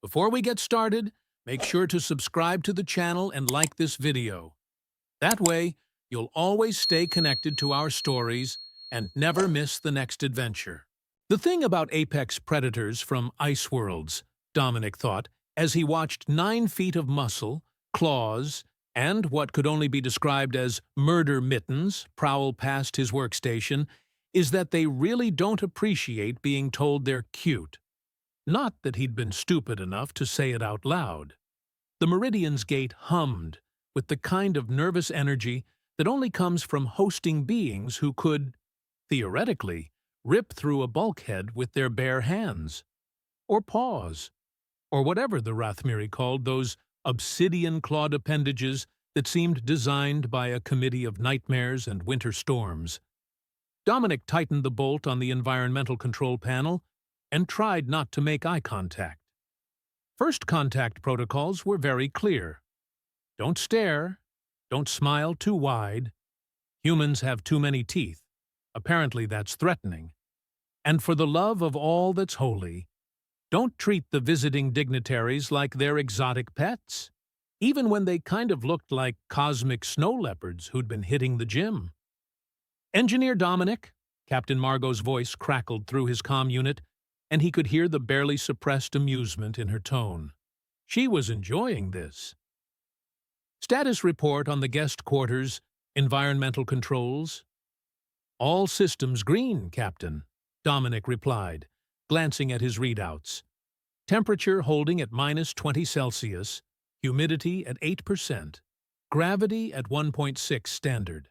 Before we get started, make sure to subscribe to the channel and like this video. That way, you'll always stay connected to our stories and never miss the next adventure. The thing about apex predators from Ice Worlds, Dominic thought, as he watched 9 feet of muscle, claws, and what could only be described as murder mittens prowl past his workstation, is that they really don't appreciate being told they're cute. Not that he'd been stupid enough to say it out loud. The Meridian's gate hummed with the kind of nervous energy that only comes from hosting beings who could, theoretically, rip through a bulkhead with their bare hands. Or paws. Or whatever the Rathmiri called those obsidian-clawed appendages that seemed designed by a committee of nightmares and winter storms. Dominic tightened the bolt on the environmental control panel and tried not to make eye contact. First contact protocols were very clear. Don't stare. Don't smile too wide. Humans have too many teeth. Apparently that's threatening. And for the love of all that's holy, don't treat the visiting dignitaries like they're exotic pets, even when they kind of looked like cosmic snow leopards who'd been hitting the gym. Engineer Dominic, Captain Margot's voice crackled through his comm unit, and he could hear the barely suppressed amusement in her tone. She was enjoying this. Status report on the guest quarters, environmental controls. All systems green, Captain, Dominic replied, glancing at his readouts. Temperature holding at -20 Celsius, humidity at 8%, gravity at 1.6 standard.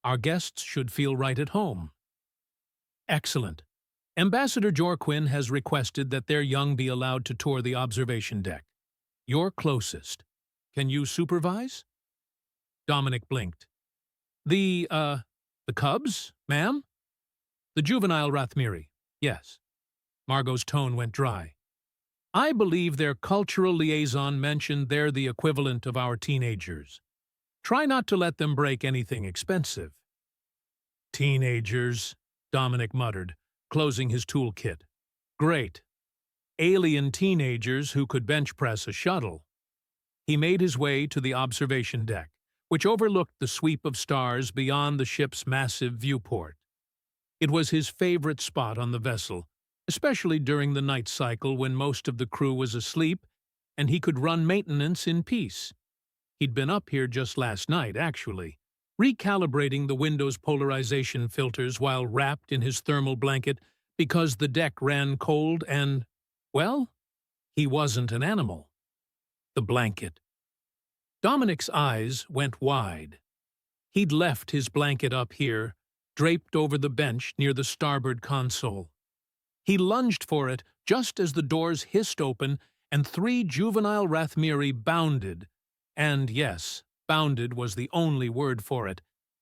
Our guests should feel right at home. Excellent. Ambassador Jorquin has requested that their young be allowed to tour the observation deck. You're closest. Can you supervise? Dominic blinked. The cubs, ma'am? The juvenile Rathmiri, yes. Margot's tone went dry. I believe their cultural liaison mentioned they're the equivalent of our teenagers. Try not to let them break anything expensive. Teenagers, Dominic muttered, closing his toolkit. Great. Alien teenagers who could bench press a shuttle. He made his way to the observation deck, which overlooked the sweep of stars beyond the ship's massive viewport. It was his favorite spot on the vessel, especially during the night cycle when most of the crew was asleep and he could run maintenance in peace. He'd been up here just last night, actually, recalibrating the window's polarization filters while wrapped in his thermal blanket because the deck ran cold and, well, he wasn't an animal. The blanket. Dominic's eyes went wide. He'd left his blanket up here, draped over the bench near the starboard console. He lunged for it just as the doors hissed open and 3 juvenile Rathmiri bounded, and yes, bounded was the only word for it,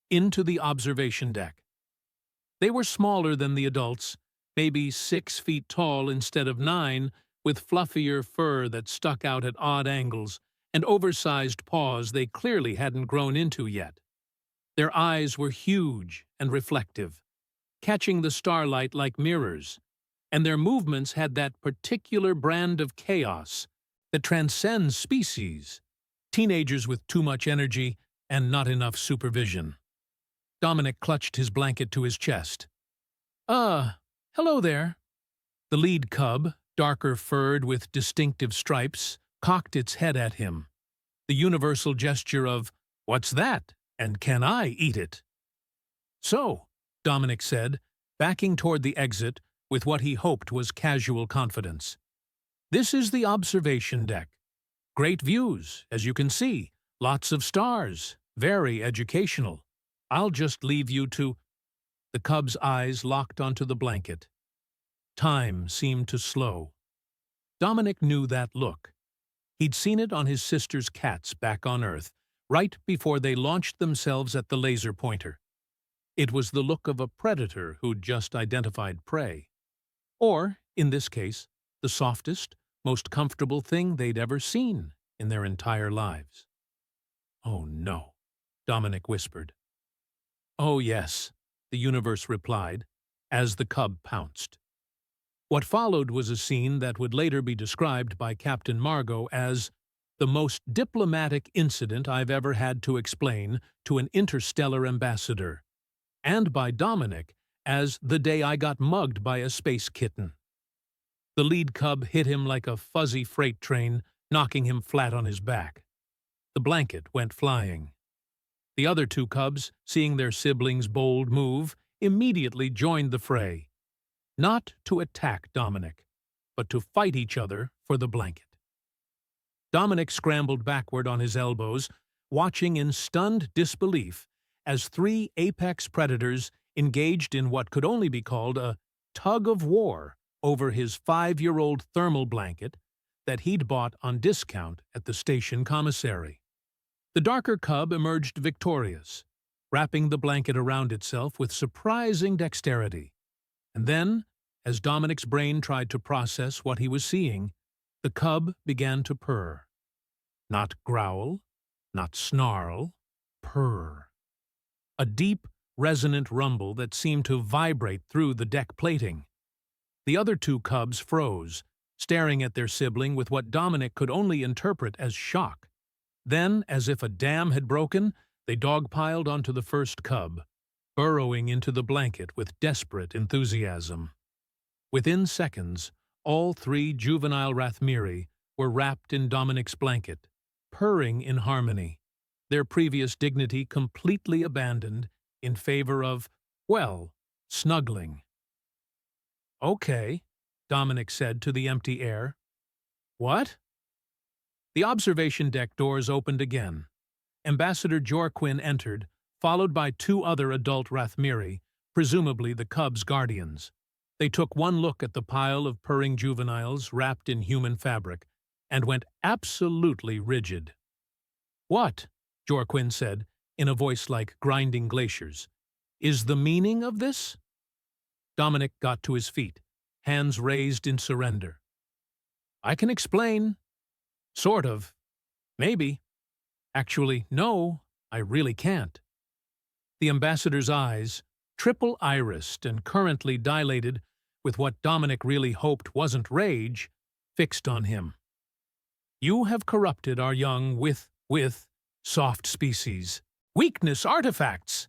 into the observation deck. They were smaller than the adults, maybe 6 feet tall instead of 9, with fluffier fur that stuck out at odd angles and oversized paws they clearly hadn't grown into yet. Their eyes were huge and reflective, catching the starlight like mirrors, and their movements had that particular brand of chaos that transcends species. Teenagers with too much energy and not enough supervision. Dominic clutched his blanket to his chest. Hello there. The lead cub, darker furred with distinctive stripes, cocked its head at him. The universal gesture of, "What's that? And can I eat it?" So, Dominic said, backing toward the exit with what he hoped was casual confidence. This is the observation deck. Great views, as you can see. Lots of stars. Very educational. I'll just leave you to... The cub's eyes locked onto the blanket. Time seemed to slow. Dominic knew that look. He'd seen it on his sister's cats back on Earth, right before they launched themselves at the laser pointer. It was the look of a predator who'd just identified prey. Or, in this case, the softest, most comfortable thing they'd ever seen in their entire lives. Oh no, Dominic whispered. Oh yes, the universe replied, as the cub pounced. What followed was a scene that would later be described by Captain Margot as the most diplomatic incident I've ever had to explain to an interstellar ambassador, and by Dominic as the day I got mugged by a space kitten. The lead cub hit him like a fuzzy freight train, knocking him flat on his back. The blanket went flying. The other two cubs, seeing their siblings' bold move, immediately joined the fray, not to attack Dominic, but to fight each other for the blanket. Dominic scrambled backward on his elbows, watching in stunned disbelief as three apex predators engaged in what could only be called a tug-of-war over his 5-year-old thermal blanket that he'd bought on discount at the station commissary. The darker cub emerged victorious, wrapping the blanket around itself with surprising dexterity. And then, as Dominic's brain tried to process what he was seeing, the cub began to purr. Not growl, not snarl, purr. A deep, resonant rumble that seemed to vibrate through the deck plating. The other two cubs froze, staring at their sibling with what Dominic could only interpret as shock. Then, as if a dam had broken, they dogpiled onto the first cub, burrowing into the blanket with desperate enthusiasm. Within seconds, all three juvenile Rathmiri were wrapped in Dominic's blanket, purring in harmony, their previous dignity completely abandoned in favor of, well, snuggling. "Okay," Dominic said to the empty air. "What?" The observation deck doors opened again. Ambassador Jorquin entered, followed by two other adult Rathmiri, presumably the cub's guardians. They took one look at the pile of purring juveniles wrapped in human fabric and went absolutely rigid. "What?" Jorquin said, in a voice like grinding glaciers. "Is the meaning of this?" Dominic got to his feet, hands raised in surrender. "I can explain. Sort of. Maybe. Actually, no, I really can't." The ambassador's eyes, triple-irised and currently dilated with what Dominic really hoped wasn't rage, fixed on him. "You have corrupted our young with soft species. Weakness artifacts."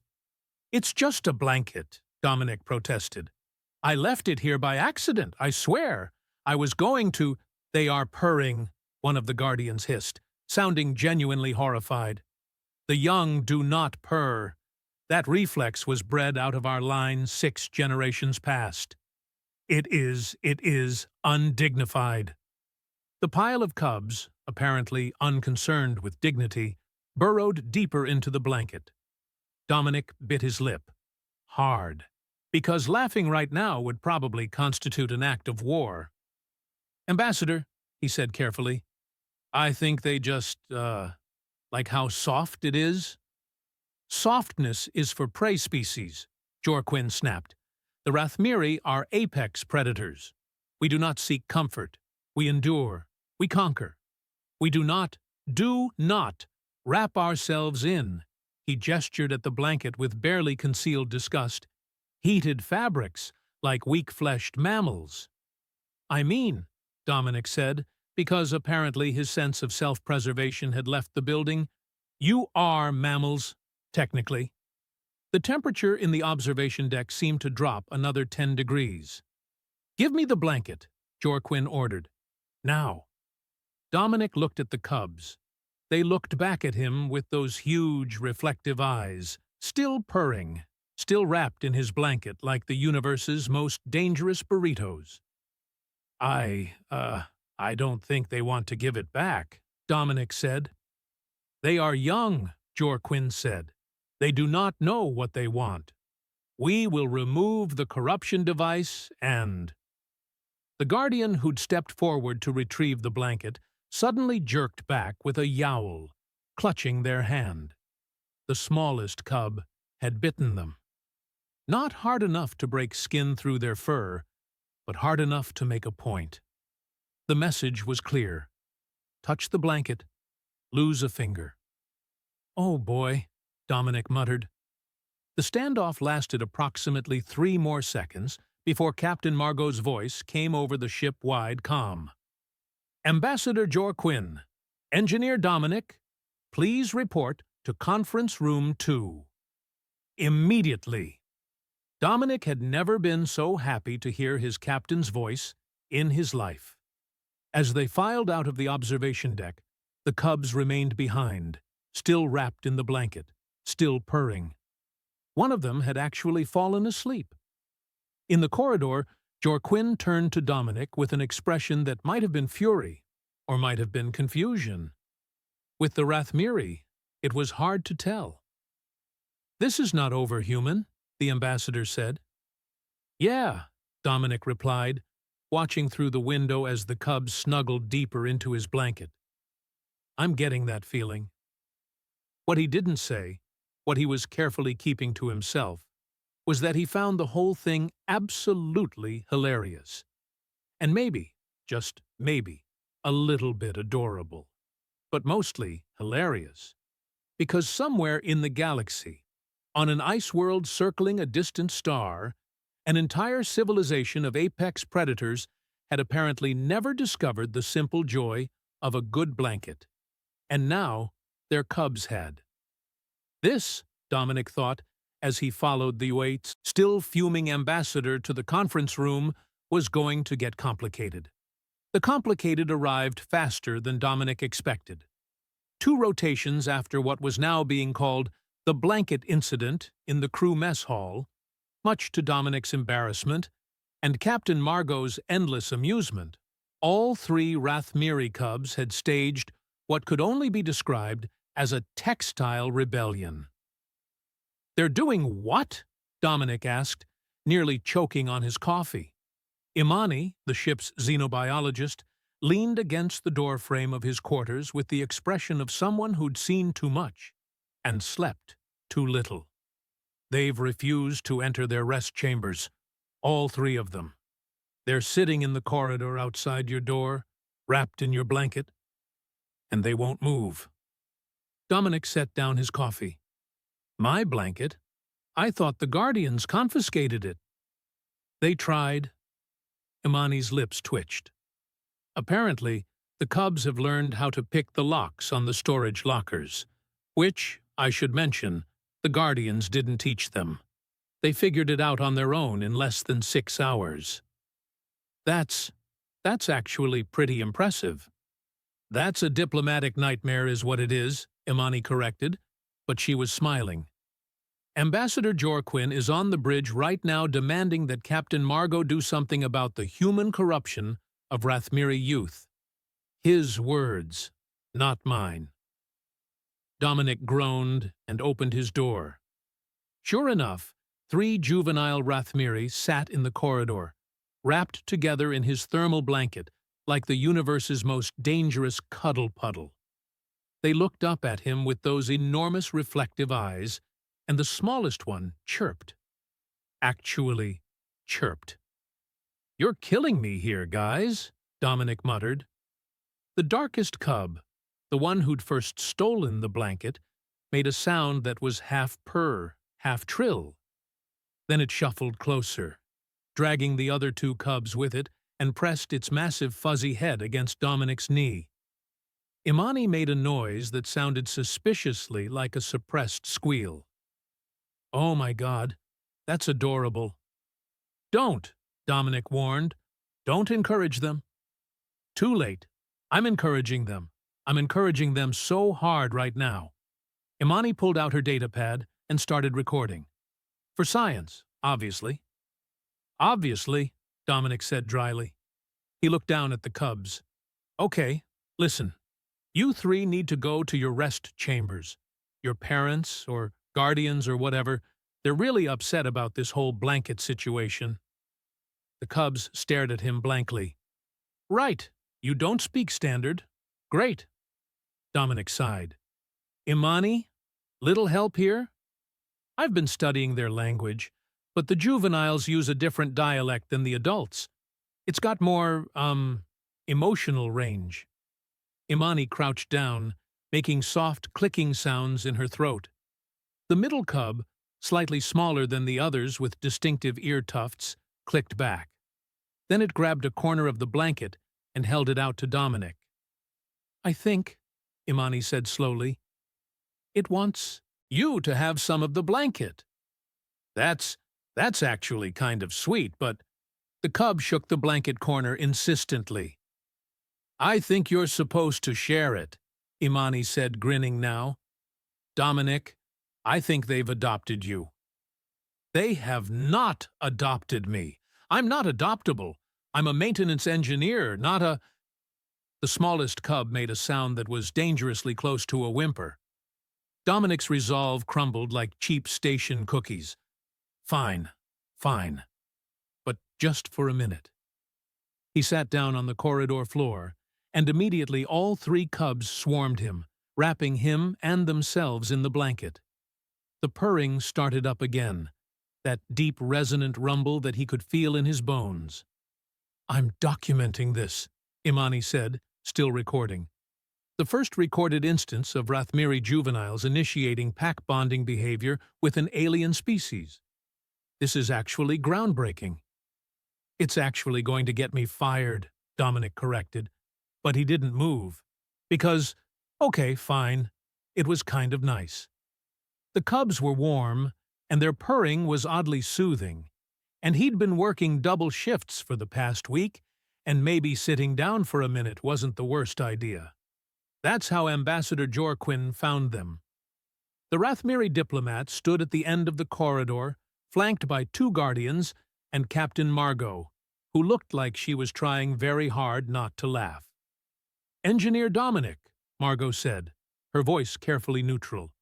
"It's just a blanket," Dominic protested. "I left it here by accident, I swear. I was going to—" "They are purring," one of the guardians hissed, sounding genuinely horrified. "The young do not purr. That reflex was bred out of our line 6 generations past. It is undignified." The pile of cubs, apparently unconcerned with dignity, burrowed deeper into the blanket. Dominic bit his lip. Hard. Because laughing right now would probably constitute an act of war. "Ambassador," he said carefully, "I think they just, like how soft it is." "Softness is for prey species," Jorquin snapped. "The Rathmiri are apex predators. We do not seek comfort. We endure. We conquer. We do not wrap ourselves in." He gestured at the blanket with barely concealed disgust. "Heated fabrics, like weak-fleshed mammals." "I mean," Dominic said, because apparently his sense of self-preservation had left the building, "you are mammals, technically." The temperature in the observation deck seemed to drop another 10 degrees. "Give me the blanket," Jorquin ordered. "Now." Dominic looked at the cubs. They looked back at him with those huge, reflective eyes, still purring, still wrapped in his blanket like the universe's most dangerous burritos. I don't think they want to give it back," Dominic said. "They are young," Jorquin said. "They do not know what they want. We will remove the corruption device and—" The guardian who'd stepped forward to retrieve the blanket suddenly jerked back with a yowl, clutching their hand. The smallest cub had bitten them. Not hard enough to break skin through their fur, but hard enough to make a point. The message was clear. Touch the blanket, lose a finger. "Oh boy," Dominic muttered. The standoff lasted approximately 3 more seconds before Captain Margot's voice came over the ship-wide comm. Ambassador Jorquin, Engineer Dominic, please report to Conference Room 2. Immediately. Dominic had never been so happy to hear his captain's voice in his life. As they filed out of the observation deck, the cubs remained behind, still wrapped in the blanket, still purring. One of them had actually fallen asleep. In the corridor, Jorquin turned to Dominic with an expression that might have been fury, or might have been confusion. With the Rathmiri, it was hard to tell. "This is not over, human," the ambassador said. "Yeah," Dominic replied, watching through the window as the cubs snuggled deeper into his blanket. "I'm getting that feeling." What he didn't say, what he was carefully keeping to himself, was that he found the whole thing absolutely hilarious. And maybe, just maybe, a little bit adorable. But mostly hilarious. Because somewhere in the galaxy, on an ice world circling a distant star, an entire civilization of apex predators had apparently never discovered the simple joy of a good blanket. And now, their cubs had. This, Dominic thought, as he followed the wait's still fuming ambassador to the conference room, was going to get complicated. The complicated arrived faster than Dominic expected. 2 rotations after what was now being called the blanket incident in the crew mess hall, much to Dominic's embarrassment, and Captain Margot's endless amusement, all 3 Rathmiri cubs had staged what could only be described as a textile rebellion. "They're doing what?" Dominic asked, nearly choking on his coffee. Imani, the ship's xenobiologist, leaned against the doorframe of his quarters with the expression of someone who'd seen too much and slept too little. "They've refused to enter their rest chambers, all 3 of them. They're sitting in the corridor outside your door, wrapped in your blanket, and they won't move." Dominic set down his coffee. "My blanket? I thought the Guardians confiscated it." "They tried." Imani's lips twitched. "Apparently, the cubs have learned how to pick the locks on the storage lockers, which, I should mention, the Guardians didn't teach them. They figured it out on their own in less than 6 hours." That's actually pretty impressive." "That's a diplomatic nightmare is what it is," Imani corrected, but she was smiling. "Ambassador Jorquin is on the bridge right now demanding that Captain Margot do something about the human corruption of Rathmiri youth. His words, not mine." Dominic groaned and opened his door. Sure enough, 3 juvenile Rathmiri sat in the corridor, wrapped together in his thermal blanket like the universe's most dangerous cuddle puddle. They looked up at him with those enormous reflective eyes, and the smallest one chirped. Actually, chirped. "You're killing me here, guys," Dominic muttered. The darkest cub, the one who'd first stolen the blanket, made a sound that was half purr, half trill. Then it shuffled closer, dragging the other 2 cubs with it, and pressed its massive fuzzy head against Dominic's knee. Imani made a noise that sounded suspiciously like a suppressed squeal. "Oh my God, that's adorable." "Don't," Dominic warned. "Don't encourage them." "Too late. I'm encouraging them. I'm encouraging them so hard right now." Imani pulled out her datapad and started recording. "For science, obviously." "Obviously," Dominic said dryly. He looked down at the cubs. "Okay, listen. You 3 need to go to your rest chambers. Your parents, or guardians, or whatever, they're really upset about this whole blanket situation." The cubs stared at him blankly. "Right. You don't speak standard. Great." Dominic sighed. "Imani? Little help here?" "I've been studying their language, but the juveniles use a different dialect than the adults. It's got more, emotional range." Imani crouched down, making soft clicking sounds in her throat. The middle cub, slightly smaller than the others with distinctive ear tufts, clicked back. Then it grabbed a corner of the blanket and held it out to Dominic. "I think," Imani said slowly, "it wants you to have some of the blanket." That's actually kind of sweet, but the cub shook the blanket corner insistently. "I think you're supposed to share it," Imani said, grinning now. "Dominic, I think they've adopted you." "They have not adopted me. I'm not adoptable. I'm a maintenance engineer, not a—" The smallest cub made a sound that was dangerously close to a whimper. Dominic's resolve crumbled like cheap station cookies. "Fine, fine. But just for a minute." He sat down on the corridor floor, and immediately all 3 cubs swarmed him, wrapping him and themselves in the blanket. The purring started up again, that deep resonant rumble that he could feel in his bones. "I'm documenting this," Imani said, still recording. "The first recorded instance of Rathmiri juveniles initiating pack bonding behavior with an alien species. This is actually groundbreaking." "It's actually going to get me fired," Dominic corrected. But he didn't move. Because, okay, fine, it was kind of nice. The cubs were warm, and their purring was oddly soothing. And he'd been working double shifts for the past week, and maybe sitting down for a minute wasn't the worst idea. That's how Ambassador Jorquin found them. The Rathmiri diplomat stood at the end of the corridor, flanked by 2 guardians and Captain Margot, who looked like she was trying very hard not to laugh. "Engineer Dominic," Margot said, her voice carefully neutral,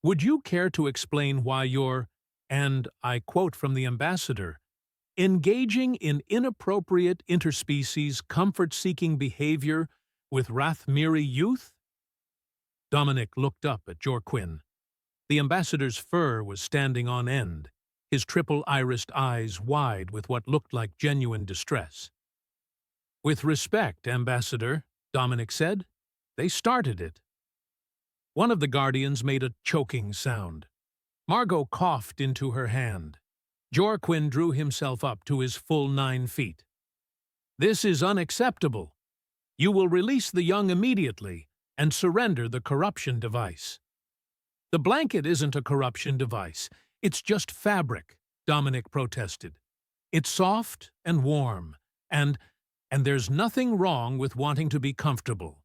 "would you care to explain why you're, and I quote from the ambassador, engaging in inappropriate interspecies comfort-seeking behavior with Rathmiri youth?" Dominic looked up at Jorquin. The ambassador's fur was standing on end, his triple-irised eyes wide with what looked like genuine distress. "With respect, Ambassador," Dominic said, "they started it." One of the guardians made a choking sound. Margot coughed into her hand. Jorquin drew himself up to his full 9 feet. "This is unacceptable. You will release the young immediately and surrender the corruption device." "The blanket isn't a corruption device. It's just fabric," Dominic protested. "It's soft and warm, and there's nothing wrong with wanting to be comfortable."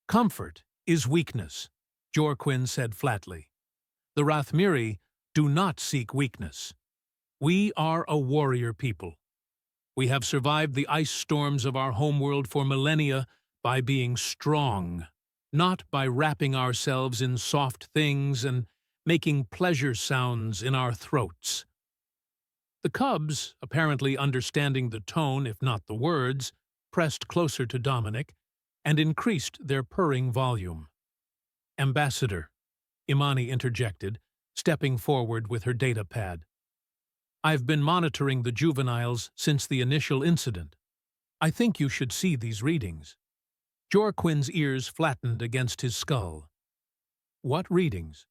"Comfort is weakness," Jorquin said flatly. "The Rathmiri do not seek weakness. We are a warrior people. We have survived the ice storms of our homeworld for millennia by being strong, not by wrapping ourselves in soft things and making pleasure sounds in our throats." The cubs, apparently understanding the tone if not the words, pressed closer to Dominic and increased their purring volume. "Ambassador," Imani interjected, stepping forward with her data pad. "I've been monitoring the juveniles since the initial incident. I think you should see these readings." Jorquin's ears flattened against his skull. "What readings?"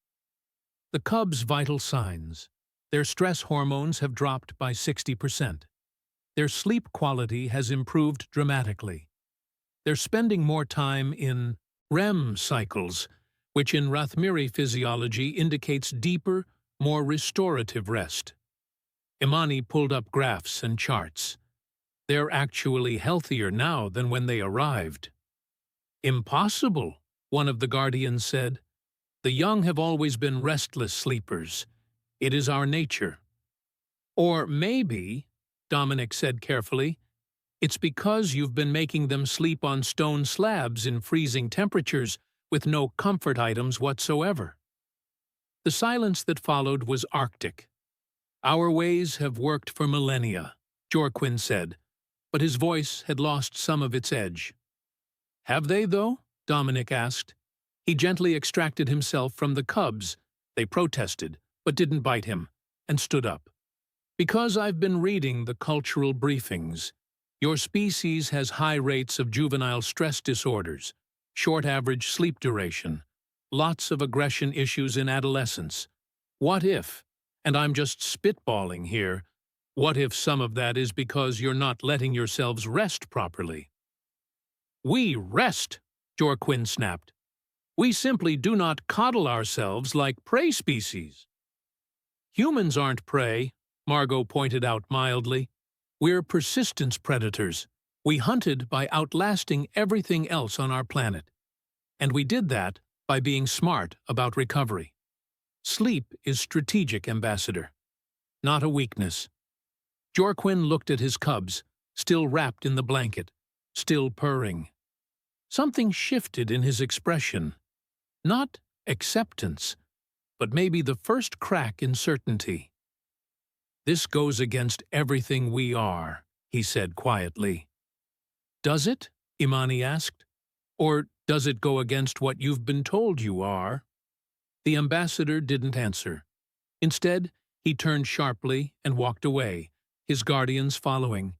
"The cubs' vital signs. Their stress hormones have dropped by 60%. Their sleep quality has improved dramatically. They're spending more time in REM cycles, which in Rathmiri physiology indicates deeper, more restorative rest." Imani pulled up graphs and charts. "They're actually healthier now than when they arrived." "Impossible," one of the guardians said. "The young have always been restless sleepers. It is our nature." "Or maybe," Dominic said carefully, "it's because you've been making them sleep on stone slabs in freezing temperatures with no comfort items whatsoever." The silence that followed was arctic. "Our ways have worked for millennia," Jorquin said, but his voice had lost some of its edge. "Have they, though?" Dominic asked. He gently extracted himself from the cubs. They protested, but didn't bite him, and stood up. "Because I've been reading the cultural briefings. Your species has high rates of juvenile stress disorders, short average sleep duration, lots of aggression issues in adolescence. What if, and I'm just spitballing here, What if some of that is because you're not letting yourselves rest properly? We rest, Jorquin snapped. We simply do not coddle ourselves like prey species. Humans aren't prey, Margot pointed out mildly. We're persistence predators. We hunted by outlasting everything else on our planet. And we did that by being smart about recovery. Sleep is strategic, Ambassador, not a weakness. Jorquin looked at his cubs, still wrapped in the blanket, still purring. Something shifted in his expression. Not acceptance, but maybe the first crack in certainty. This goes against everything we are, he said quietly. Does it? Imani asked. Or does it go against what you've been told you are? The ambassador didn't answer. Instead, he turned sharply and walked away, his guardians following.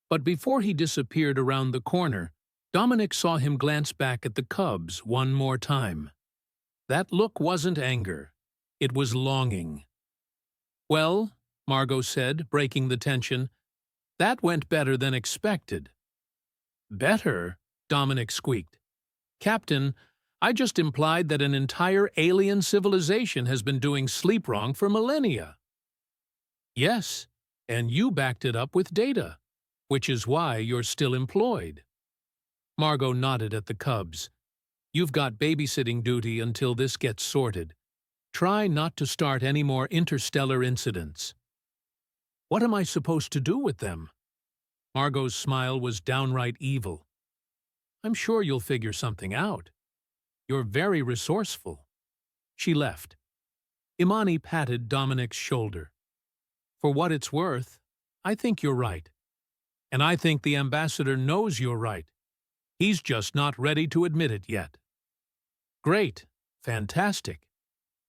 But before he disappeared around the corner, Dominic saw him glance back at the cubs one more time. That look wasn't anger. It was longing. Well, Margot said, breaking the tension, that went better than expected. Better? Dominic squeaked. Captain, I just implied that an entire alien civilization has been doing sleep wrong for millennia. Yes, and you backed it up with data, which is why you're still employed. Margot nodded at the cubs. You've got babysitting duty until this gets sorted. Try not to start any more interstellar incidents. What am I supposed to do with them? Margot's smile was downright evil. I'm sure you'll figure something out. You're very resourceful. She left. Imani patted Dominic's shoulder. For what it's worth, I think you're right. And I think the ambassador knows you're right. He's just not ready to admit it yet. Great. Fantastic.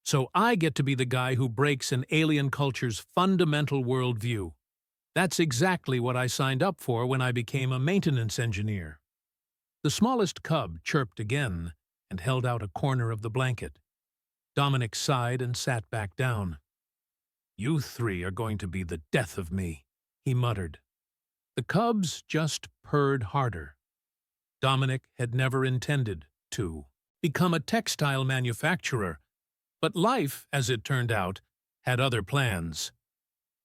So I get to be the guy who breaks an alien culture's fundamental worldview. That's exactly what I signed up for when I became a maintenance engineer. The smallest cub chirped again and held out a corner of the blanket. Dominic sighed and sat back down. You three are going to be the death of me, he muttered. The cubs just purred harder. Dominic had never intended to become a textile manufacturer, but life, as it turned out, had other plans.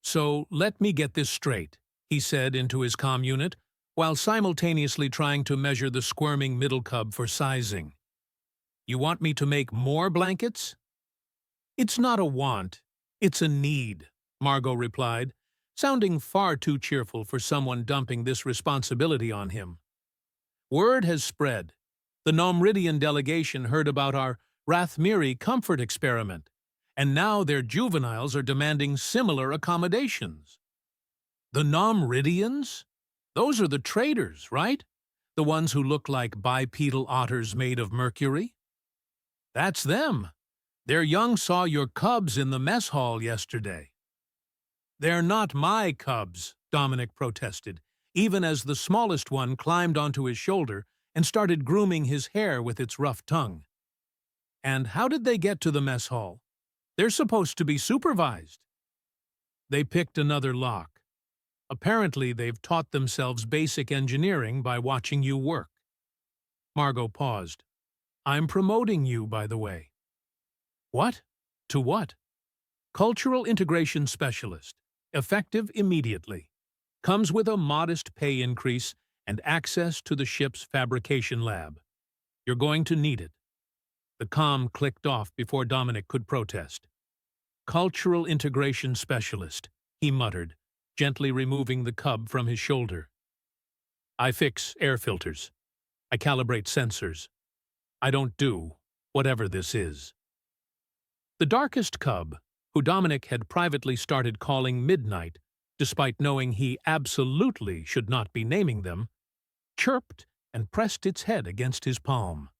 So let me get this straight, he said into his comm unit, while simultaneously trying to measure the squirming middle cub for sizing. You want me to make more blankets? It's not a want, it's a need, Margot replied, sounding far too cheerful for someone dumping this responsibility on him. Word has spread. The Nomridian delegation heard about our Rathmiri comfort experiment, and now their juveniles are demanding similar accommodations. The Nomridians? Those are the traders, right? The ones who look like bipedal otters made of mercury? That's them. Their young saw your cubs in the mess hall yesterday. They're not my cubs, Dominic protested, even as the smallest one climbed onto his shoulder and started grooming his hair with its rough tongue. And how did they get to the mess hall? They're supposed to be supervised. They picked another lock. Apparently, they've taught themselves basic engineering by watching you work. Margot paused. I'm promoting you, by the way. What? To what? Cultural Integration Specialist. Effective immediately. Comes with a modest pay increase and access to the ship's fabrication lab. You're going to need it. The comm clicked off before Dominic could protest. Cultural Integration Specialist, he muttered, gently removing the cub from his shoulder. I fix air filters. I calibrate sensors. I don't do whatever this is. The darkest cub, who Dominic had privately started calling Midnight, despite knowing he absolutely should not be naming them, chirped and pressed its head against his palm.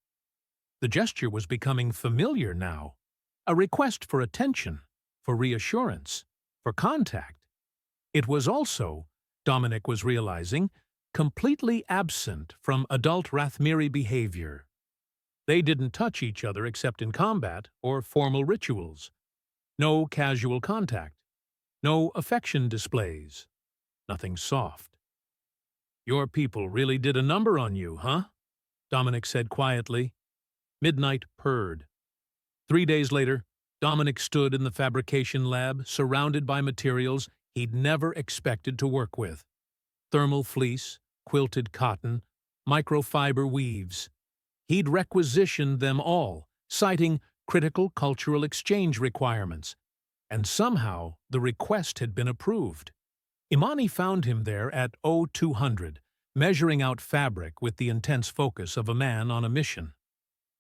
The gesture was becoming familiar now, a request for attention, for reassurance, for contact. It was also, Dominic was realizing, completely absent from adult Rathmiri behavior. They didn't touch each other except in combat or formal rituals. No casual contact. No affection displays. Nothing soft. "Your people really did a number on you, huh?" Dominic said quietly. Midnight purred. 3 days later, Dominic stood in the fabrication lab, surrounded by materials he'd never expected to work with. Thermal fleece, quilted cotton, microfiber weaves. He'd requisitioned them all, citing critical cultural exchange requirements, and somehow the request had been approved. Imani found him there at 0200, measuring out fabric with the intense focus of a man on a mission.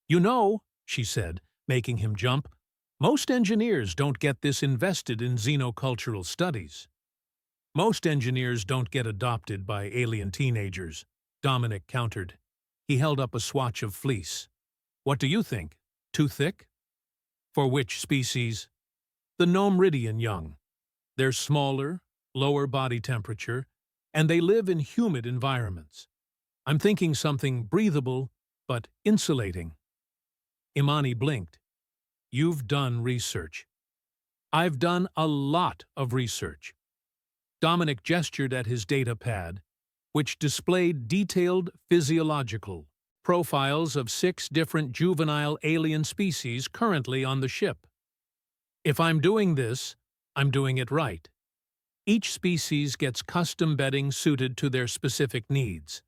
"You know," she said, making him jump, "most engineers don't get this invested in xenocultural studies." "Most engineers don't get adopted by alien teenagers," Dominic countered. He held up a swatch of fleece. "What do you think? Too thick?" "For which species?" "The Nomridian young. They're smaller, lower body temperature, and they live in humid environments. I'm thinking something breathable, but insulating." Imani blinked. "You've done research." "I've done a lot of research." Dominic gestured at his data pad, which displayed detailed physiological profiles of 6 different juvenile alien species currently on the ship. "If I'm doing this, I'm doing it right. Each species gets custom bedding suited to their specific needs."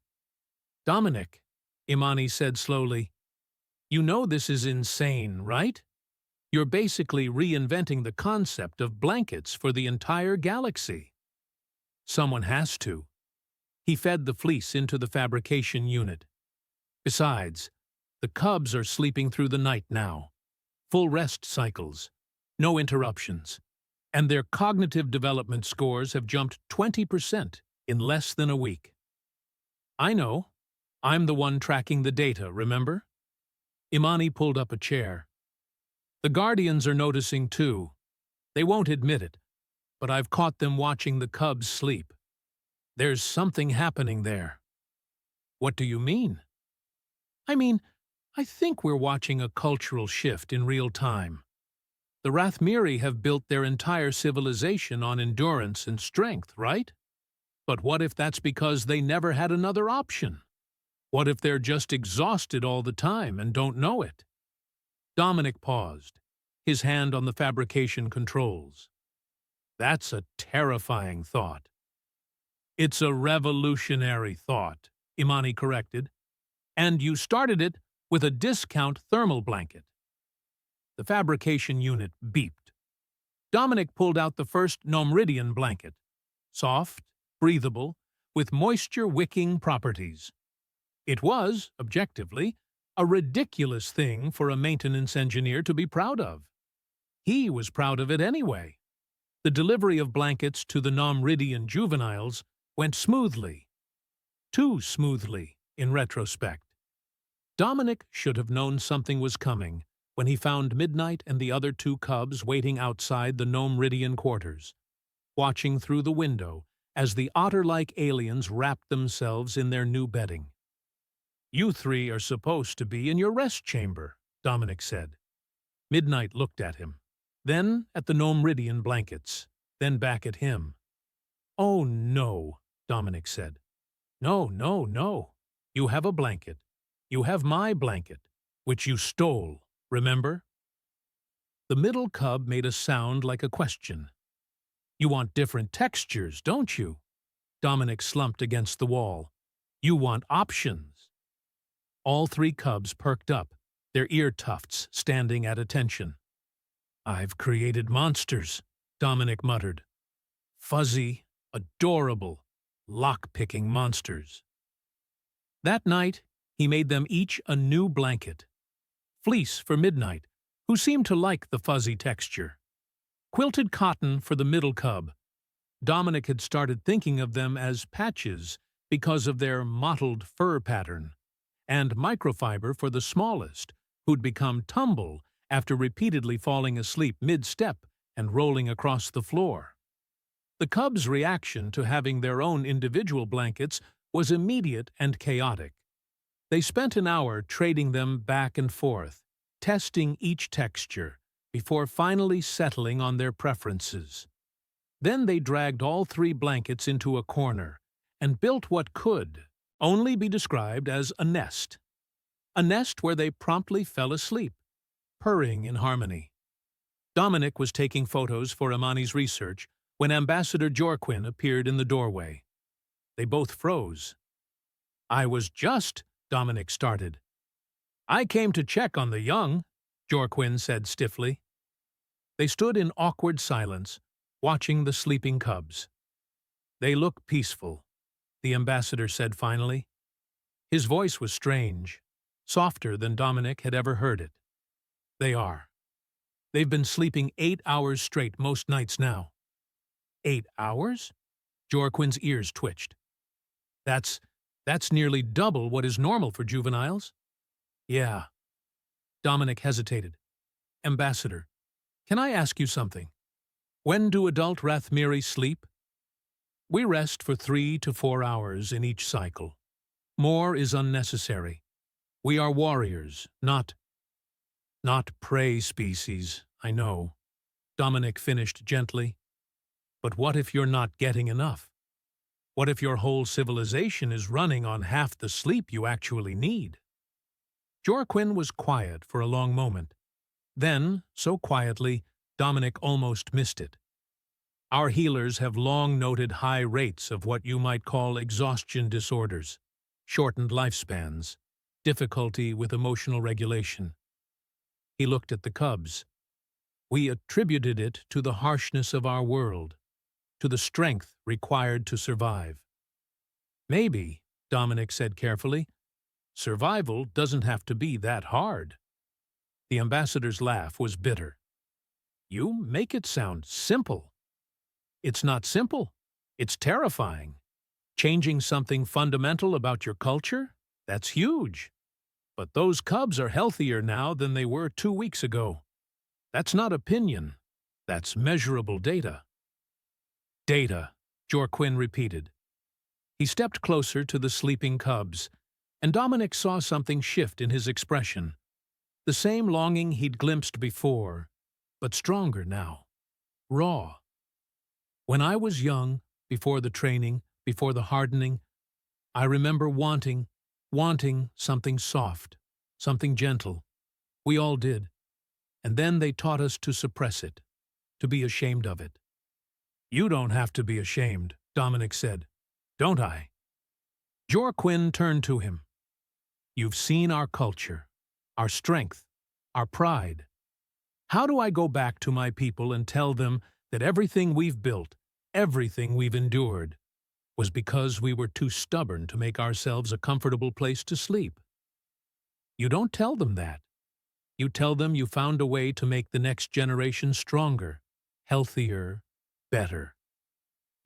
"Dominic," Imani said slowly, "you know this is insane, right? You're basically reinventing the concept of blankets for the entire galaxy." "Someone has to." He fed the fleece into the fabrication unit. "Besides, the cubs are sleeping through the night now. Full rest cycles. No interruptions. And their cognitive development scores have jumped 20% in less than a week." "I know. I'm the one tracking the data, remember?" Imani pulled up a chair. "The Guardians are noticing too. They won't admit it, but I've caught them watching the cubs sleep. There's something happening there." "What do you mean?" "I mean, I think we're watching a cultural shift in real time. The Rathmiri have built their entire civilization on endurance and strength, right? But what if that's because they never had another option? What if they're just exhausted all the time and don't know it?" Dominic paused, his hand on the fabrication controls. "That's a terrifying thought." "It's a revolutionary thought," Imani corrected. "And you started it with a discount thermal blanket." The fabrication unit beeped. Dominic pulled out the first Nomridian blanket. Soft, breathable, with moisture-wicking properties. It was, objectively, a ridiculous thing for a maintenance engineer to be proud of. He was proud of it anyway. The delivery of blankets to the Nomridian juveniles went smoothly. Too smoothly, in retrospect. Dominic should have known something was coming when he found Midnight and the other 2 cubs waiting outside the Nomridian quarters, watching through the window as the otter-like aliens wrapped themselves in their new bedding. "You 3 are supposed to be in your rest chamber," Dominic said. Midnight looked at him, then at the Nomridian blankets, then back at him. "Oh, no," Dominic said. "No, no, no. You have a blanket. You have my blanket, which you stole, remember?" The middle cub made a sound like a question. "You want different textures, don't you?" Dominic slumped against the wall. "You want options." All 3 cubs perked up, their ear tufts standing at attention. "I've created monsters," Dominic muttered. "Fuzzy, adorable, lockpicking monsters." That night, he made them each a new blanket. Fleece for Midnight, who seemed to like the fuzzy texture. Quilted cotton for the middle cub. Dominic had started thinking of them as patches because of their mottled fur pattern. And microfiber for the smallest, who'd become tumble after repeatedly falling asleep mid-step and rolling across the floor. The cubs' reaction to having their own individual blankets was immediate and chaotic. They spent an hour trading them back and forth, testing each texture, before finally settling on their preferences. Then they dragged all 3 blankets into a corner and built what could only be described as a nest. A nest where they promptly fell asleep, purring in harmony. Dominic was taking photos for Imani's research when Ambassador Jorquin appeared in the doorway. They both froze. "I was just," Dominic started. "I came to check on the young," Jorquin said stiffly. They stood in awkward silence, watching the sleeping cubs. "They look peaceful," the ambassador said finally. His voice was strange, softer than Dominic had ever heard it. "They are. They've been sleeping 8 hours straight most nights now." 8 hours? Jorquin's ears twitched. That's nearly double what is normal for juveniles." "Yeah." Dominic hesitated. "Ambassador, can I ask you something? When do adult Rathmiri sleep?" "We rest for 3 to 4 hours in each cycle. More is unnecessary. We are warriors, not prey species, I know," Dominic finished gently. "But what if you're not getting enough? What if your whole civilization is running on half the sleep you actually need?" Jorquin was quiet for a long moment. Then, so quietly, Dominic almost missed it. "Our healers have long noted high rates of what you might call exhaustion disorders, shortened lifespans, difficulty with emotional regulation." He looked at the cubs. "We attributed it to the harshness of our world, to the strength required to survive." "Maybe," Dominic said carefully, "survival doesn't have to be that hard." The ambassador's laugh was bitter. "You make it sound simple." "It's not simple. It's terrifying. Changing something fundamental about your culture? That's huge. But those cubs are healthier now than they were 2 weeks ago. That's not opinion. That's measurable data." "Data," Jorquin repeated. He stepped closer to the sleeping cubs, and Dominic saw something shift in his expression. The same longing he'd glimpsed before, but stronger now. Raw. "When I was young, before the training, before the hardening, I remember wanting something soft, something gentle. We all did. And then they taught us to suppress it, to be ashamed of it." "You don't have to be ashamed," Dominic said. "Don't I?" Jorquin turned to him. "You've seen our culture, our strength, our pride. How do I go back to my people and tell them that everything we've built, everything we've endured, was because we were too stubborn to make ourselves a comfortable place to sleep? You don't tell them that. You tell them you found a way to make the next generation stronger, healthier, better.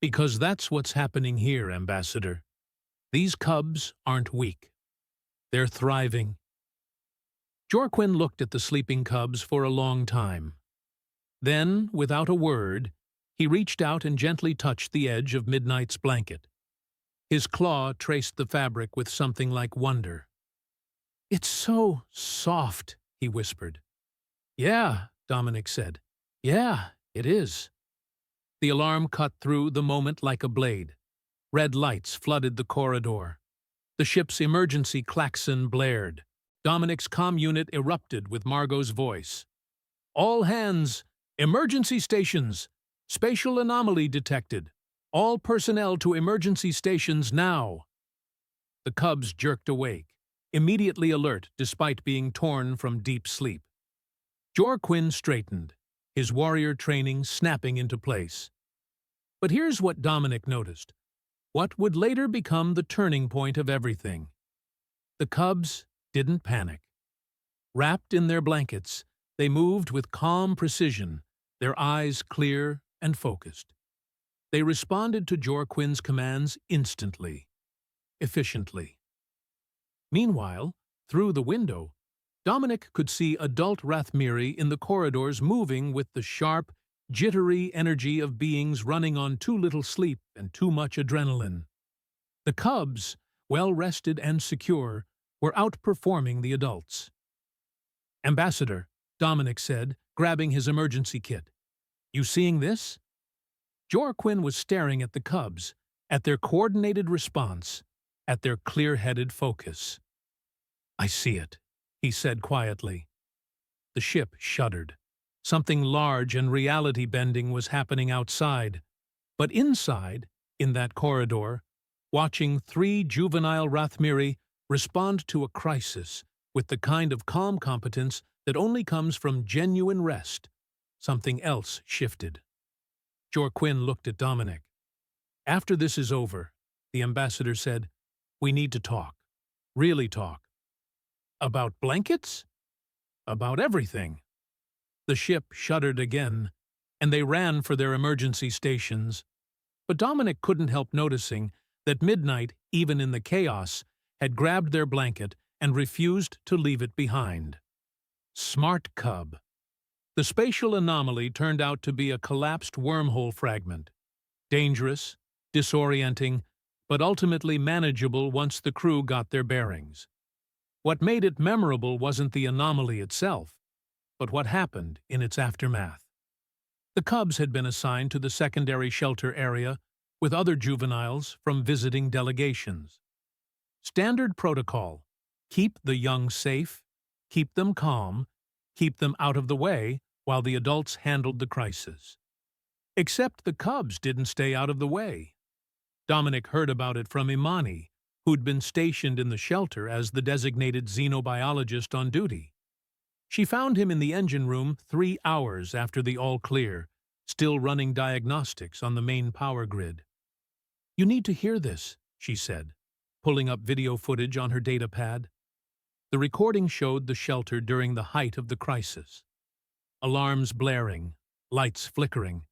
Because that's what's happening here, Ambassador. These cubs aren't weak. They're thriving." Jorquin looked at the sleeping cubs for a long time. Then, without a word, he reached out and gently touched the edge of Midnight's blanket. His claw traced the fabric with something like wonder. "It's so soft," he whispered. "Yeah," Dominic said. "Yeah, it is." The alarm cut through the moment like a blade. Red lights flooded the corridor. The ship's emergency klaxon blared. Dominic's comm unit erupted with Margot's voice. "All hands! Emergency stations! Spatial anomaly detected. All personnel to emergency stations now." The cubs jerked awake, immediately alert despite being torn from deep sleep. Jorquin straightened, his warrior training snapping into place. But here's what Dominic noticed, what would later become the turning point of everything. The cubs didn't panic. Wrapped in their blankets, they moved with calm precision, their eyes clear and focused. They responded to Jorquin's commands instantly, efficiently. Meanwhile, through the window, Dominic could see adult Rathmiri in the corridors moving with the sharp, jittery energy of beings running on too little sleep and too much adrenaline. The cubs, well-rested and secure, were outperforming the adults. "Ambassador," Dominic said, grabbing his emergency kit. "You seeing this?" Joaquin was staring at the cubs, at their coordinated response, at their clear-headed focus. "I see it," he said quietly. The ship shuddered. Something large and reality-bending was happening outside. But inside, in that corridor, watching 3 juvenile Rathmiri respond to a crisis with the kind of calm competence that only comes from genuine rest, something else shifted. Joaquin looked at Dominic. "After this is over," the ambassador said, "we need to talk. Really talk." "About blankets?" "About everything." The ship shuddered again, and they ran for their emergency stations. But Dominic couldn't help noticing that Midnight, even in the chaos, had grabbed their blanket and refused to leave it behind. Smart cub. The spatial anomaly turned out to be a collapsed wormhole fragment. Dangerous, disorienting, but ultimately manageable once the crew got their bearings. What made it memorable wasn't the anomaly itself, but what happened in its aftermath. The cubs had been assigned to the secondary shelter area with other juveniles from visiting delegations. Standard protocol: keep the young safe, keep them calm, keep them out of the way while the adults handled the crisis. Except the cubs didn't stay out of the way. Dominic heard about it from Imani, who'd been stationed in the shelter as the designated xenobiologist on duty. She found him in the engine room 3 hours after the all-clear, still running diagnostics on the main power grid. "You need to hear this," she said, pulling up video footage on her data pad. The recording showed the shelter during the height of the crisis. Alarms blaring, lights flickering,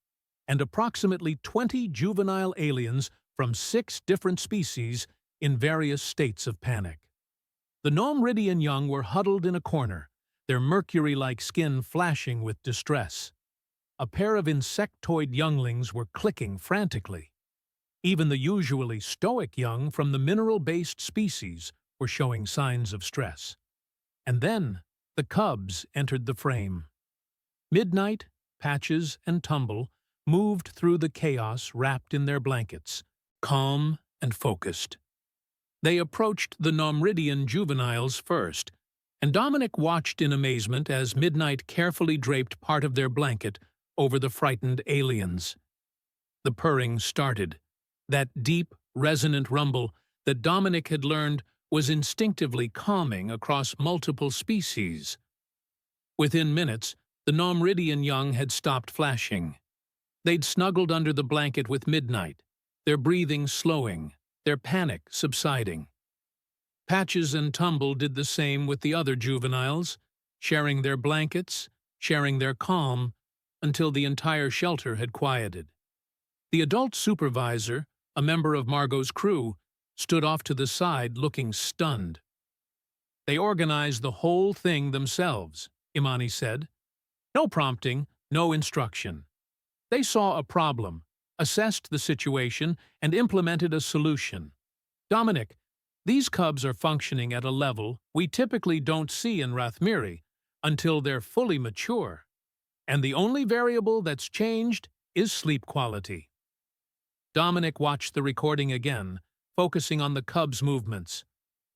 and approximately 20 juvenile aliens from 6 different species in various states of panic. The Nomridian young were huddled in a corner, their mercury-like skin flashing with distress. A pair of insectoid younglings were clicking frantically. Even the usually stoic young from the mineral-based species were showing signs of stress. And then the cubs entered the frame. Midnight, Patches, and Tumble moved through the chaos wrapped in their blankets, calm and focused. They approached the Nomridian juveniles first, and Dominic watched in amazement as Midnight carefully draped part of their blanket over the frightened aliens. The purring started, that deep, resonant rumble that Dominic had learned was instinctively calming across multiple species. Within minutes, the Nomridian young had stopped flashing. They'd snuggled under the blanket with Midnight, their breathing slowing, their panic subsiding. Patches and Tumble did the same with the other juveniles, sharing their blankets, sharing their calm, until the entire shelter had quieted. The adult supervisor, a member of Margot's crew, stood off to the side looking stunned. "They organized the whole thing themselves," Imani said. "No prompting, no instruction. They saw a problem, assessed the situation, and implemented a solution. Dominic, these cubs are functioning at a level we typically don't see in Rathmiri until they're fully mature, and the only variable that's changed is sleep quality." Dominic watched the recording again, focusing on the cubs' movements.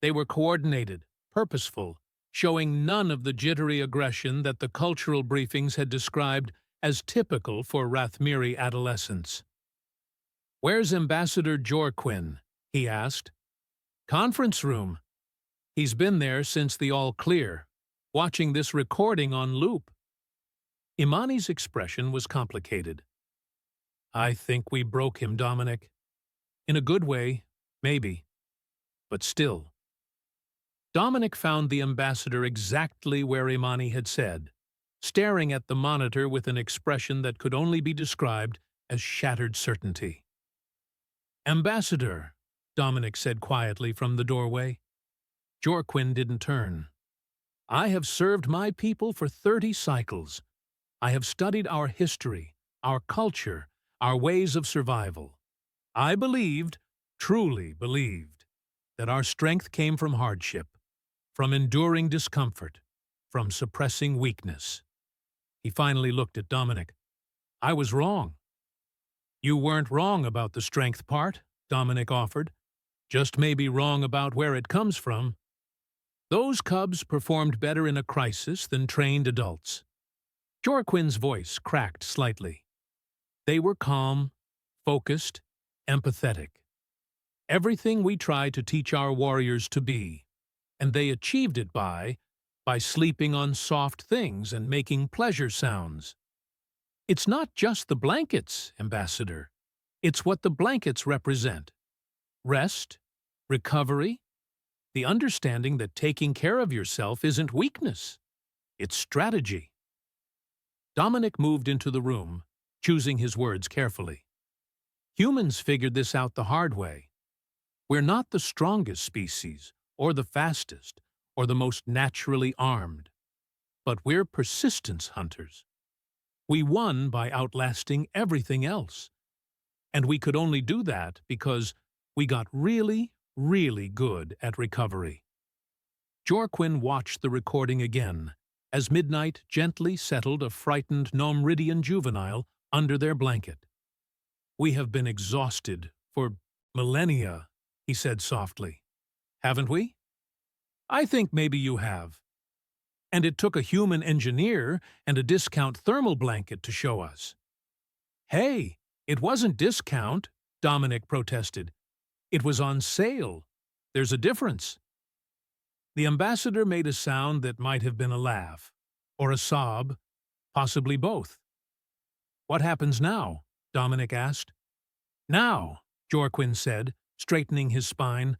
They were coordinated, purposeful, showing none of the jittery aggression that the cultural briefings had described as typical for Rathmiri adolescents. "Where's Ambassador Joaquin?" he asked. "Conference room. He's been there since the all-clear, watching this recording on loop." Imani's expression was complicated. "I think we broke him, Dominic. In a good way, maybe. But still." Dominic found the ambassador exactly where Imani had said, staring at the monitor with an expression that could only be described as shattered certainty. "Ambassador," Dominic said quietly from the doorway. Joaquin didn't turn. "I have served my people for 30 cycles. I have studied our history, our culture, our ways of survival. I believed, truly believed, that our strength came from hardship, from enduring discomfort, from suppressing weakness." He finally looked at Dominic. "I was wrong." You weren't wrong about the strength part, Dominic offered. Just maybe wrong about where it comes from. Those cubs performed better in a crisis than trained adults. Jorquin's voice cracked slightly. They were calm, focused, empathetic. Everything we try to teach our warriors to be, and they achieved it by sleeping on soft things and making pleasure sounds. It's not just the blankets, Ambassador. It's what the blankets represent. Rest, recovery, the understanding that taking care of yourself isn't weakness. It's strategy. Dominic moved into the room, choosing his words carefully. Humans figured this out the hard way. We're not the strongest species, or the fastest, or the most naturally armed. But we're persistence hunters. We won by outlasting everything else. And we could only do that because we got really, really good at recovery. Jorquin watched the recording again, as midnight gently settled a frightened Nomridian juvenile under their blanket. We have been exhausted for millennia, he said softly. Haven't we? I think maybe you have. And it took a human engineer and a discount thermal blanket to show us. Hey, it wasn't discount, Dominic protested. It was on sale. There's a difference. The ambassador made a sound that might have been a laugh, or a sob, possibly both. What happens now? Dominic asked. Now, Jorquin said, straightening his spine,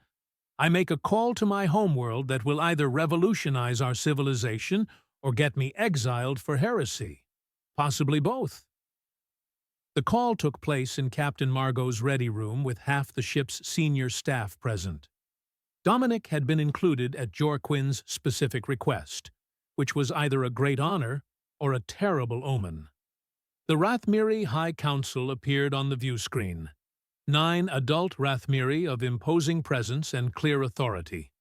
I make a call to my homeworld that will either revolutionize our civilization or get me exiled for heresy. Possibly both. The call took place in Captain Margot's ready room with half the ship's senior staff present. Dominic had been included at Jorquin's specific request, which was either a great honor or a terrible omen. The Rathmiri High Council appeared on the view screen. 9 adult Rathmiri of imposing presence and clear authority.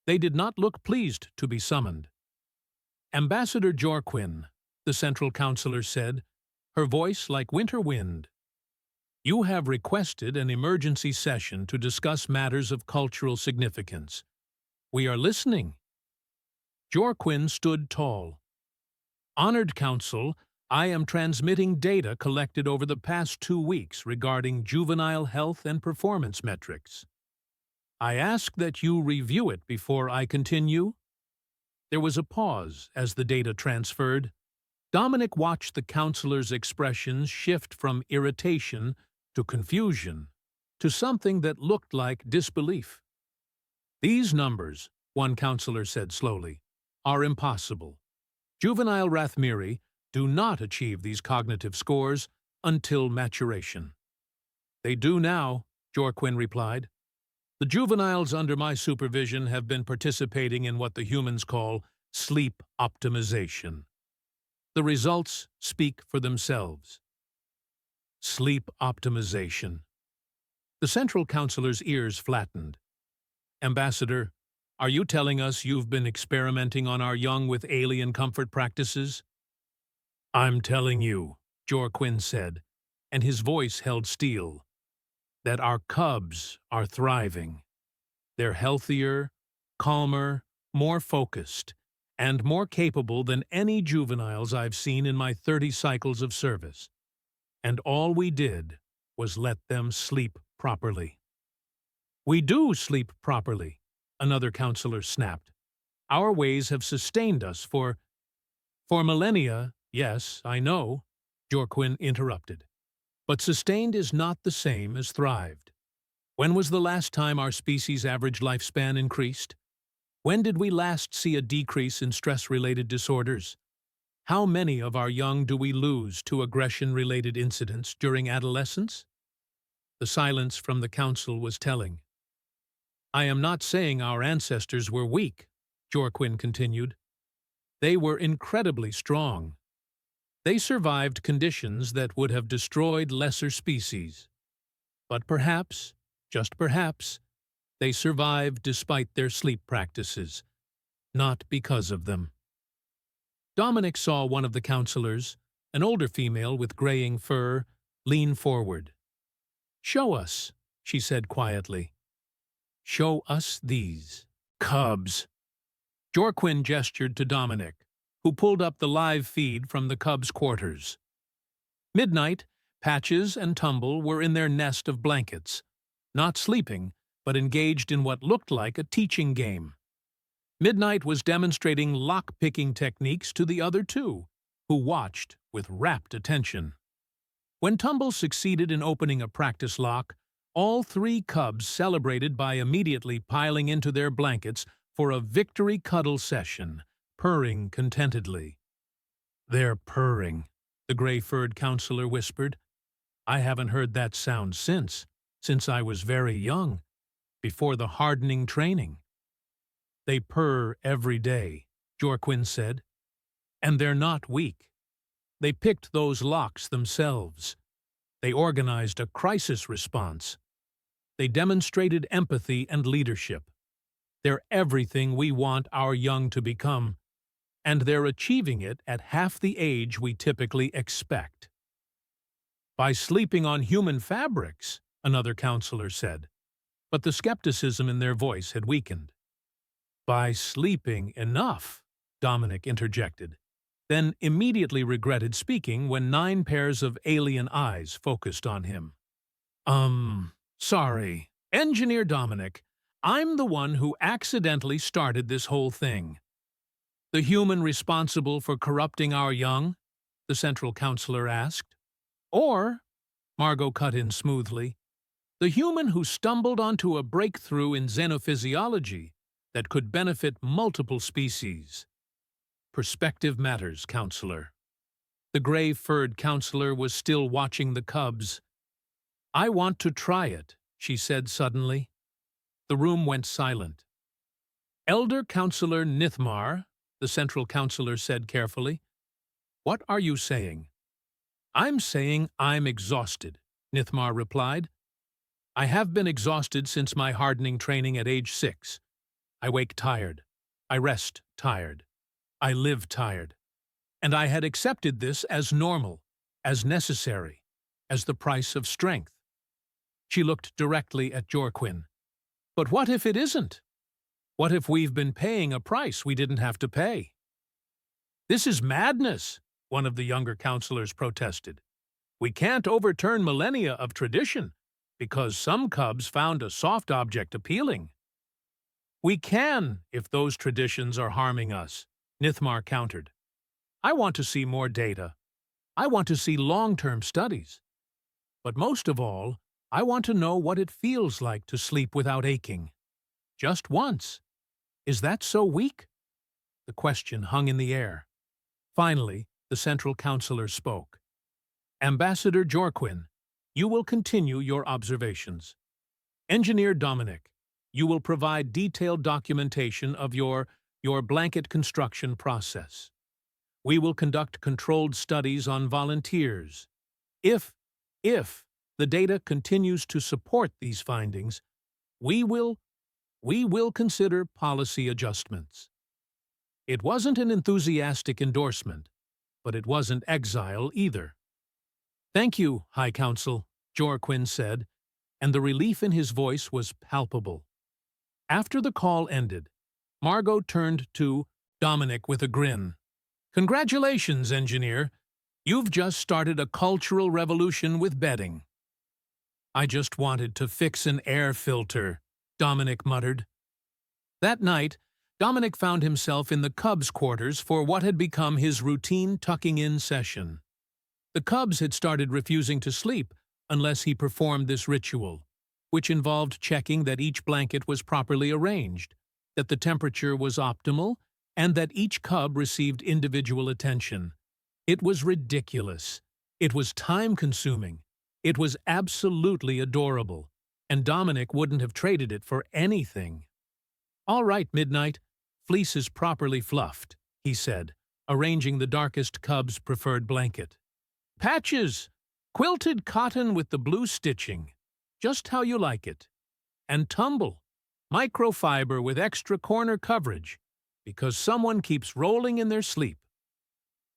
They did not look pleased to be summoned. Ambassador Jorquin, the central counselor said, her voice like winter wind. You have requested an emergency session to discuss matters of cultural significance. We are listening. Jorquin stood tall. Honored Council, I am transmitting data collected over the past 2 weeks regarding juvenile health and performance metrics. I ask that you review it before I continue. There was a pause as the data transferred. Dominic watched the counselor's expressions shift from irritation to confusion to something that looked like disbelief. These numbers, one counselor said slowly, are impossible. Juvenile Rathmiri do not achieve these cognitive scores until maturation. They do now, Jorquin replied. The juveniles under my supervision have been participating in what the humans call sleep optimization. The results speak for themselves. Sleep optimization. The central counselor's ears flattened. Ambassador, are you telling us you've been experimenting on our young with alien comfort practices? I'm telling you, Jorquin said, and his voice held steel, that our cubs are thriving. They're healthier, calmer, more focused, and more capable than any juveniles I've seen in my 30 cycles of service. And all we did was let them sleep properly. We do sleep properly, another counselor snapped. Our ways have sustained us for millennia. Yes, I know, Jorquin interrupted. But sustained is not the same as thrived. When was the last time our species' average lifespan increased? When did we last see a decrease in stress-related disorders? How many of our young do we lose to aggression-related incidents during adolescence? The silence from the council was telling. I am not saying our ancestors were weak, Jorquin continued. They were incredibly strong. They survived conditions that would have destroyed lesser species. But perhaps, just perhaps, they survived despite their sleep practices, not because of them. Dominic saw one of the counselors, an older female with graying fur, lean forward. "Show us," she said quietly. "Show us these cubs." Jorquin gestured to Dominic, who pulled up the live feed from the cubs' quarters. Midnight, Patches and Tumble were in their nest of blankets, not sleeping, but engaged in what looked like a teaching game. Midnight was demonstrating lock-picking techniques to the other two, who watched with rapt attention. When Tumble succeeded in opening a practice lock, all three cubs celebrated by immediately piling into their blankets for a victory cuddle session, purring contentedly. "They're purring," the gray-furred counselor whispered. "I haven't heard that sound since I was very young, before the hardening training." "They purr every day," Jorquin said. "And they're not weak. They picked those locks themselves. They organized a crisis response. They demonstrated empathy and leadership. They're everything we want our young to become, and they're achieving it at half the age we typically expect." "By sleeping on human fabrics," another counselor said, but the skepticism in their voice had weakened. "By sleeping enough," Dominic interjected, then immediately regretted speaking when 9 pairs of alien eyes focused on him. Sorry, Engineer Dominic, I'm the one who accidentally started this whole thing." "The human responsible for corrupting our young?" the central counselor asked. "Or," Margot cut in smoothly, "the human who stumbled onto a breakthrough in xenophysiology that could benefit multiple species." "Perspective matters, counselor." The gray-furred counselor was still watching the cubs. "I want to try it," she said suddenly. The room went silent. "Elder Counselor Nithmar," the central counselor said carefully, "what are you saying?" "I'm saying I'm exhausted," Nithmar replied. "I have been exhausted since my hardening training at age 6. I wake tired. I rest tired. I live tired. And I had accepted this as normal, as necessary, as the price of strength." She looked directly at Jorquin. "But what if it isn't? What if we've been paying a price we didn't have to pay?" "This is madness," one of the younger counselors protested. "We can't overturn millennia of tradition because some cubs found a soft object appealing." "We can if those traditions are harming us," Nithmar countered. "I want to see more data. I want to see long-term studies. But most of all, I want to know what it feels like to sleep without aching. Just once. Is that so weak?" The question hung in the air. Finally, the central counselor spoke. "Ambassador Jorquin, you will continue your observations. Engineer Dominic, you will provide detailed documentation of your blanket construction process. We will conduct controlled studies on volunteers. If the data continues to support these findings, we will consider policy adjustments." It wasn't an enthusiastic endorsement, but it wasn't exile either. "Thank you, High Council," Jorquin said, and the relief in his voice was palpable. After the call ended, Margot turned to Dominic with a grin. "Congratulations, engineer. You've just started a cultural revolution with bedding." "I just wanted to fix an air filter," Dominic muttered. That night, Dominic found himself in the Cubs' quarters for what had become his routine tucking-in session. The Cubs had started refusing to sleep unless he performed this ritual, which involved checking that each blanket was properly arranged, that the temperature was optimal, and that each cub received individual attention. It was ridiculous. It was time-consuming. It was absolutely adorable, and Dominic wouldn't have traded it for anything. "All right, Midnight, fleece is properly fluffed," he said, arranging the darkest cub's preferred blanket. "Patches, quilted cotton with the blue stitching, just how you like it. And Tumble, microfiber with extra corner coverage, because someone keeps rolling in their sleep."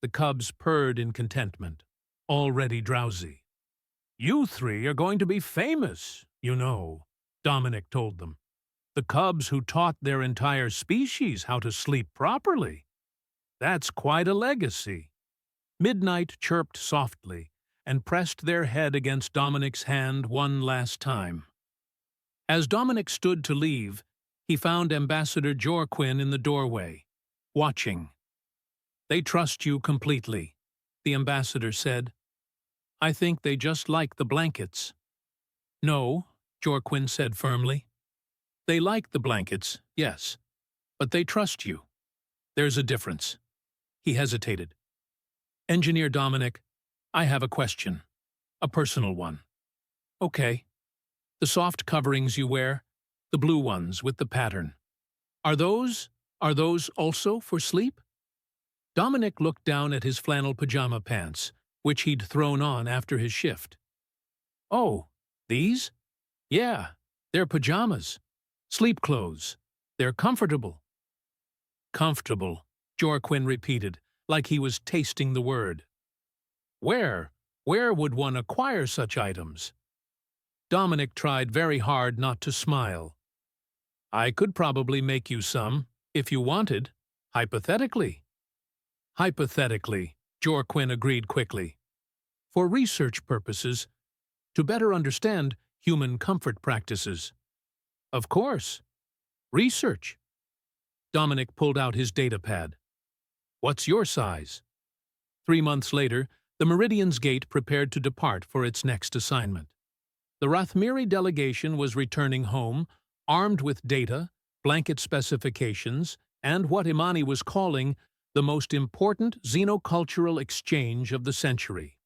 The cubs purred in contentment, already drowsy. You three are going to be famous, you know, Dominic told them. The cubs who taught their entire species how to sleep properly. That's quite a legacy. Midnight chirped softly and pressed their head against Dominic's hand one last time. As Dominic stood to leave, he found Ambassador Jorquin in the doorway, watching. They trust you completely, the ambassador said. I think they just like the blankets. No, Jorquin said firmly. They like the blankets, yes, but they trust you. There's a difference. He hesitated. Engineer Dominic, I have a question. A personal one. Okay. The soft coverings you wear, the blue ones with the pattern. Are those also for sleep? Dominic looked down at his flannel pajama pants, which he'd thrown on after his shift. Oh, these? Yeah, they're pajamas. Sleep clothes. They're comfortable. Comfortable, Jorquin repeated, like he was tasting the word. Where would one acquire such items? Dominic tried very hard not to smile. I could probably make you some, if you wanted, hypothetically. Hypothetically, Jorquin agreed quickly. For research purposes, to better understand human comfort practices. Of course. Research. Dominic pulled out his data pad. What's your size? 3 months later, the Meridian's Gate prepared to depart for its next assignment. The Rathmiri delegation was returning home, armed with data, blanket specifications, and what Imani was calling the most important xenocultural exchange of the century.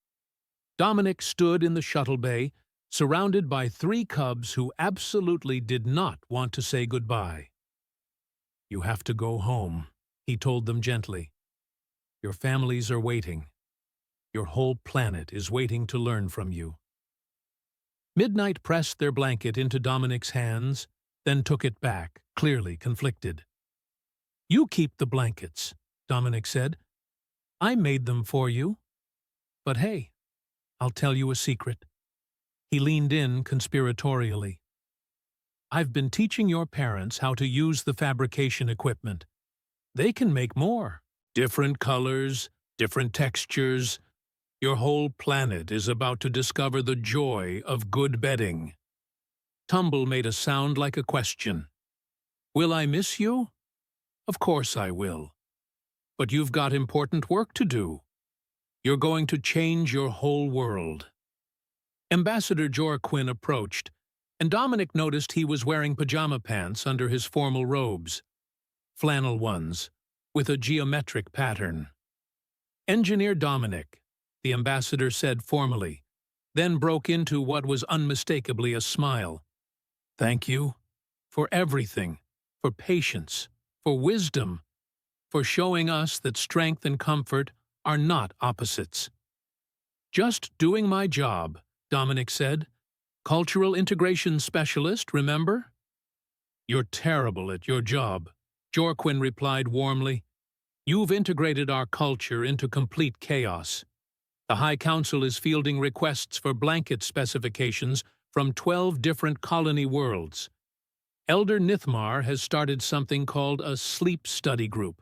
Dominic stood in the shuttle bay, surrounded by 3 cubs who absolutely did not want to say goodbye. You have to go home, he told them gently. Your families are waiting. Your whole planet is waiting to learn from you. Midnight pressed their blanket into Dominic's hands, then took it back, clearly conflicted. You keep the blankets, Dominic said. I made them for you. But hey, I'll tell you a secret. He leaned in conspiratorially. I've been teaching your parents how to use the fabrication equipment. They can make more. Different colors, different textures. Your whole planet is about to discover the joy of good bedding. Tumble made a sound like a question. Will I miss you? Of course I will. But you've got important work to do. You're going to change your whole world. Ambassador Jorquin approached, and Dominic noticed he was wearing pajama pants under his formal robes. Flannel ones, with a geometric pattern. Engineer Dominic, the ambassador said formally, then broke into what was unmistakably a smile. Thank you. For everything. For patience. For wisdom. For showing us that strength and comfort are not opposites. Just doing my job, Dominic said. Cultural integration specialist, remember? You're terrible at your job, Jorquin replied warmly. You've integrated our culture into complete chaos. The High Council is fielding requests for blanket specifications from 12 different colony worlds. Elder Nithmar has started something called a sleep study group.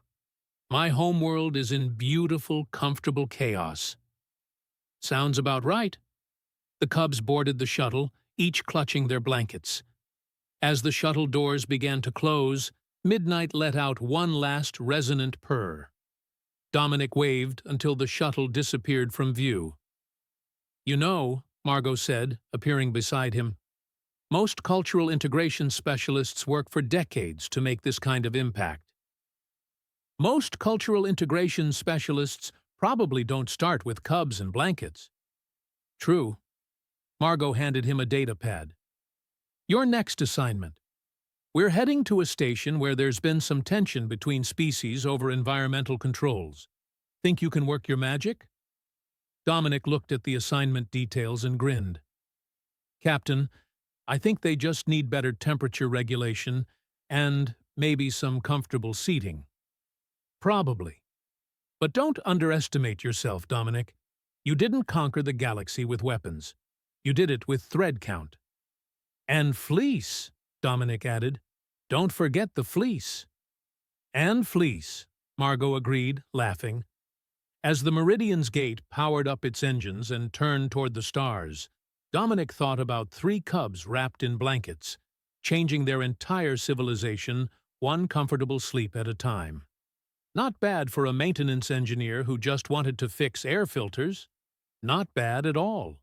My homeworld is in beautiful, comfortable chaos. Sounds about right. The cubs boarded the shuttle, each clutching their blankets. As the shuttle doors began to close, Midnight let out one last resonant purr. Dominic waved until the shuttle disappeared from view. You know, Margot said, appearing beside him, most cultural integration specialists work for decades to make this kind of impact. Most cultural integration specialists probably don't start with cubs and blankets. True. Margot handed him a data pad. Your next assignment. We're heading to a station where there's been some tension between species over environmental controls. Think you can work your magic? Dominic looked at the assignment details and grinned. Captain, I think they just need better temperature regulation and maybe some comfortable seating. Probably. But don't underestimate yourself, Dominic. You didn't conquer the galaxy with weapons. You did it with thread count. And fleece, Dominic added. Don't forget the fleece. And fleece, Margot agreed, laughing. As the Meridian's gate powered up its engines and turned toward the stars, Dominic thought about 3 cubs wrapped in blankets, changing their entire civilization one comfortable sleep at a time. Not bad for a maintenance engineer who just wanted to fix air filters. Not bad at all.